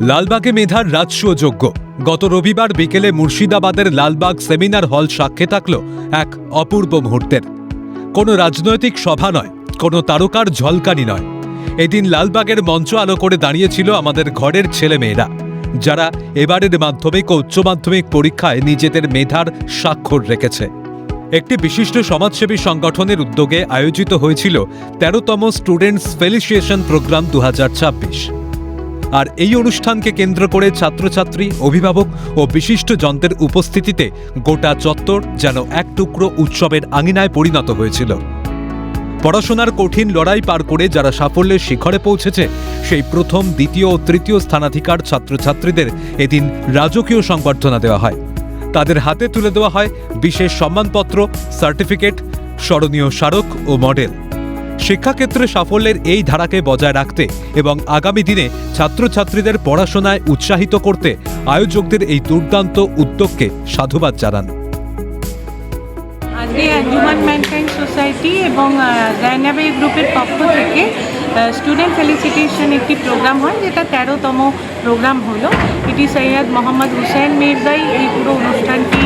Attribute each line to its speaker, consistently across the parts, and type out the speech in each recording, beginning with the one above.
Speaker 1: লালবাগে মেধার রাজসূয় যজ্ঞ। গত রবিবার বিকেলে মুর্শিদাবাদের লালবাগ সেমিনার হল সাক্ষী থাকল এক অপূর্ব মুহূর্তের। কোনো রাজনৈতিক সভা নয়, কোনো তারকার ঝলকানি নয়। এদিন লালবাগের মঞ্চ আলো করে দাঁড়িয়েছিল আমাদের ঘরের ছেলেমেয়েরা, যারা এবারের মাধ্যমিক ও উচ্চ মাধ্যমিক পরীক্ষায় নিজেদের মেধার স্বাক্ষর রেখেছে। একটি বিশিষ্ট সমাজসেবী সংগঠনের উদ্যোগে আয়োজিত হয়েছিল ১৩তম স্টুডেন্টস ফেলিসিয়েশন প্রোগ্রাম ২০২৬। আর এই অনুষ্ঠানকে কেন্দ্র করে ছাত্রছাত্রী, অভিভাবক ও বিশিষ্ট জনদের উপস্থিতিতে গোটা চত্বর যেন এক টুকরো উৎসবের আঙিনায় পরিণত হয়েছিল। পড়াশোনার কঠিন লড়াই পার করে যারা সাফল্যের শিখরে পৌঁছেছে, সেই প্রথম, দ্বিতীয় ও তৃতীয় স্থানাধিকার ছাত্রছাত্রীদের এদিন রাজকীয় সংবর্ধনা দেওয়া হয়। তাদের হাতে তুলে দেওয়া হয় বিশেষ সম্মানপত্র, সার্টিফিকেট, স্মরণীয় স্মারক ও মডেল। শিক্ষাক্ষেত্রে সাফল্যের এই ধারাকে বজায় রাখতে এবং আগামী দিনে ছাত্রছাত্রীদের পড়াশোনায় উৎসাহিত করতে আয়োজকদের এই দুর্দান্ত উদ্যোগকে সাধুবাদ জানান।
Speaker 2: আজকে আঞ্জুমান ম্যানকাইন্ড সোসাইটি এবং জাইনাবে গ্রুপের পক্ষ থেকে স্টুডেন্ট ফেলিসিটেশন একটি প্রোগ্রাম হয়, যেটা ১৩তম প্রোগ্রাম হলো। এটি সৈয়দ মোহাম্মদ হুসেন মির্জাই এই পুরো অনুষ্ঠানটি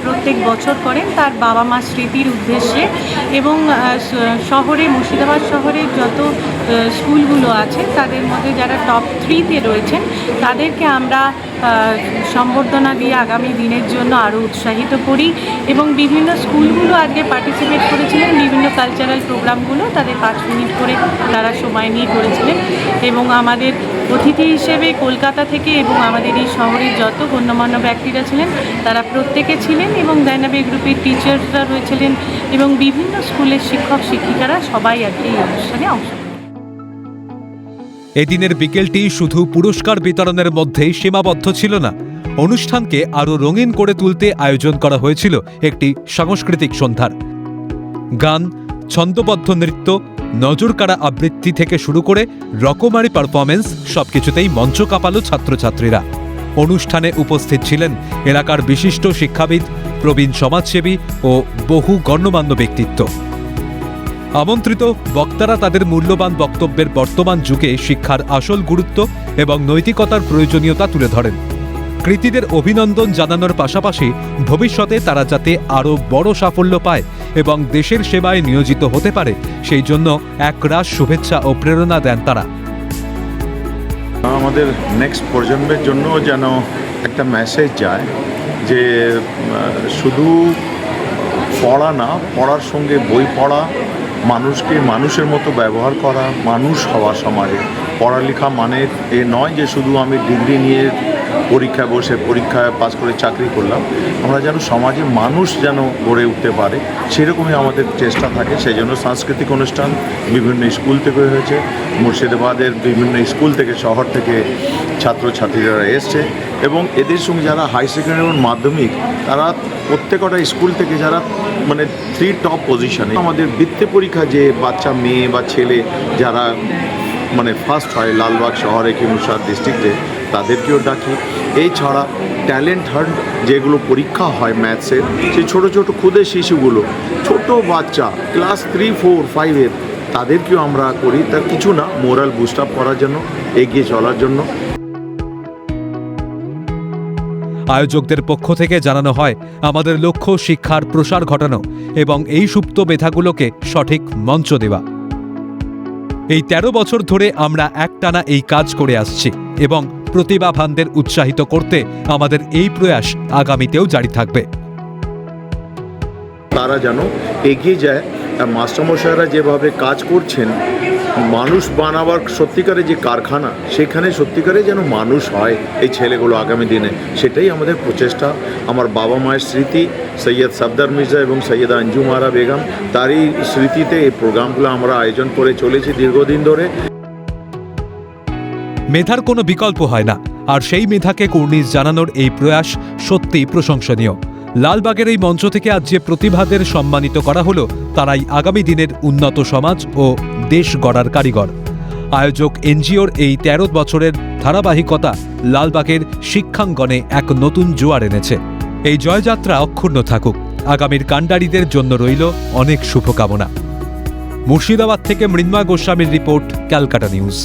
Speaker 2: প্রত্যেক বছর করেন তার বাবা মা স্মৃতির উদ্দেশ্যে। এবং শহরে, মুর্শিদাবাদ শহরের যত স্কুলগুলো আছে তাদের মধ্যে যারা টপ 3-তে রয়েছেন তাদেরকে আমরা সম্বর্ধনা দিয়ে আগামী দিনের জন্য আরও উৎসাহিত করি। এবং বিভিন্ন স্কুলগুলো আজকে পার্টিসিপেট করেছিলেন, বিভিন্ন কালচারাল প্রোগ্রামগুলো তাদের 5 মিনিট করে তারা সময় নিয়ে করেছিলেন। এবং আমাদের অতিথি হিসেবে কলকাতা থেকে এবং আমাদের এই শহরের যত গণ্যমান্য ব্যক্তিরা ছিলেন তারা প্রত্যেকে ছিলেন, এবং জাইনাবে গ্রুপের টিচার্সরা রয়েছিলেন এবং বিভিন্ন স্কুলের শিক্ষক শিক্ষিকারা সবাই আজকে এই অনুষ্ঠানে অংশ নেন।
Speaker 1: এদিনের বিকেলটি শুধু পুরস্কার বিতরণের মধ্যেই সীমাবদ্ধ ছিল না। অনুষ্ঠানকে আরও রঙিন করে তুলতে আয়োজন করা হয়েছিল একটি সাংস্কৃতিক সন্ধ্যার। গান, ছন্দবদ্ধ নৃত্য, নজরকাড়া আবৃত্তি থেকে শুরু করে রকমারি পারফরমেন্স, সবকিছুতেই মঞ্চ কাঁপালো ছাত্রছাত্রীরা। অনুষ্ঠানে উপস্থিত ছিলেন এলাকার বিশিষ্ট শিক্ষাবিদ, প্রবীণ সমাজসেবী ও বহু গণ্যমান্য ব্যক্তিত্ব। আমন্ত্রিত বক্তারা তাদের মূল্যবান বক্তব্যের বর্তমান যুগে শিক্ষার আসল গুরুত্ব এবং নৈতিকতার প্রয়োজনীয়তা তুলে ধরেন। কৃতীদের অভিনন্দন জানানোর পাশাপাশি ভবিষ্যতে তারা যাতে আরও বড় সাফল্য পায় এবং দেশের সেবায় নিয়োজিত হতে পারে, সেই জন্য একরাশ শুভেচ্ছা ও প্রেরণা দেন তারা।
Speaker 3: আমাদের নেক্সট প্রজন্মের জন্য যেন একটা মেসেজ যায় যে শুধু পড়া না, পড়ার সঙ্গে বই পড়া, মানুষকে মানুষের মতো ব্যবহার করা, মানুষ হওয়া সমাজে। পড়ালেখা মানে এ নয় যে শুধু আমি ডিগ্রি নিয়ে পরীক্ষায় বসে পরীক্ষায় পাস করে চাকরি করলাম। আমরা যেন সমাজে মানুষ যেন গড়ে উঠতে পারে, সেরকমই আমাদের চেষ্টা থাকে। সেই জন্য সাংস্কৃতিক অনুষ্ঠান বিভিন্ন স্কুল থেকে হয়েছে। মুর্শিদাবাদের বিভিন্ন স্কুল থেকে, শহর থেকে ছাত্রছাত্রীরা এসছে এবং এদের সঙ্গে যারা হাই সেকেন্ডারি এবং মাধ্যমিক, তারা প্রত্যেকটা স্কুল থেকে যারা মানে 3 টপ পজিশনে। আমাদের বৃত্তি পরীক্ষা যে বাচ্চা, মেয়ে বা ছেলে যারা মানে ফার্স্ট হয় লালবাগ শহরে কি মুর্শিদাবাদ ডিস্ট্রিক্টে, তাদেরকেও ডাকি। এছাড়া ট্যালেন্ট হান্ট যেগুলো পরীক্ষা হয় ম্যাথসের, সেই ছোটো ছোটো ক্ষুদে শিশুগুলো, ছোট বাচ্চা ক্লাস 3, 4, 5-এর, তাদেরকেও আমরা করি। তার কিছু না, মোরাল বুস্ট আপ করার জন্য, এগিয়ে চলার জন্য।
Speaker 1: আয়োজকদের পক্ষ থেকে জানানো হয়, আমাদের লক্ষ্য শিক্ষার প্রসার ঘটানো এবং এই সুপ্ত মেধাগুলোকে সঠিক মঞ্চ দেওয়া। এই 13 বছর ধরে আমরা একটানা এই কাজ করে আসছি এবং প্রতিভাবানদের উৎসাহিত করতে আমাদের এই প্রয়াস আগামীতেও জারি থাকবে।
Speaker 3: তারা যেন এগিয়ে যায়। মাস্টারমশাইরা যেভাবে কাজ করছেন, মানুষ বানাবার সত্যিকারে যে কারখানা, সেখানে সত্যিকারে যেন মানুষ হয় এই ছেলেগুলো আগামী দিনে, সেটাই আমাদের প্রচেষ্টা। আমার বাবা মায়ের স্মৃতি, সৈয়দ সফদর মির্জা এবং সৈয়দা আঞ্জুম আরা বেগম, তারই স্মৃতিতে এই প্রোগ্রামগুলো আমরা আয়োজন করে চলেছি দীর্ঘদিন ধরে।
Speaker 1: মেধার কোনো বিকল্প হয় না, আর সেই মেধাকে কুর্নিশ জানানোর এই প্রয়াস সত্যিই প্রশংসনীয়। লালবাগের এই মঞ্চ থেকে আজ যে প্রতিভাদের সম্মানিত করা হলো, তারাই আগামী দিনের উন্নত সমাজ ও দেশ গড়ার কারিগর। আয়োজক এনজিওর এই 13 বছরের ধারাবাহিকতা লালবাগের শিক্ষাঙ্গনে এক নতুন জোয়ার এনেছে। এই জয়যাত্রা অক্ষুণ্ণ থাকুক। আগামীর কাণ্ডারীদের জন্য রইল অনেক শুভকামনা। মুর্শিদাবাদ থেকে মৃন্ময় গোস্বামীর রিপোর্ট, ক্যালকাটা নিউজ।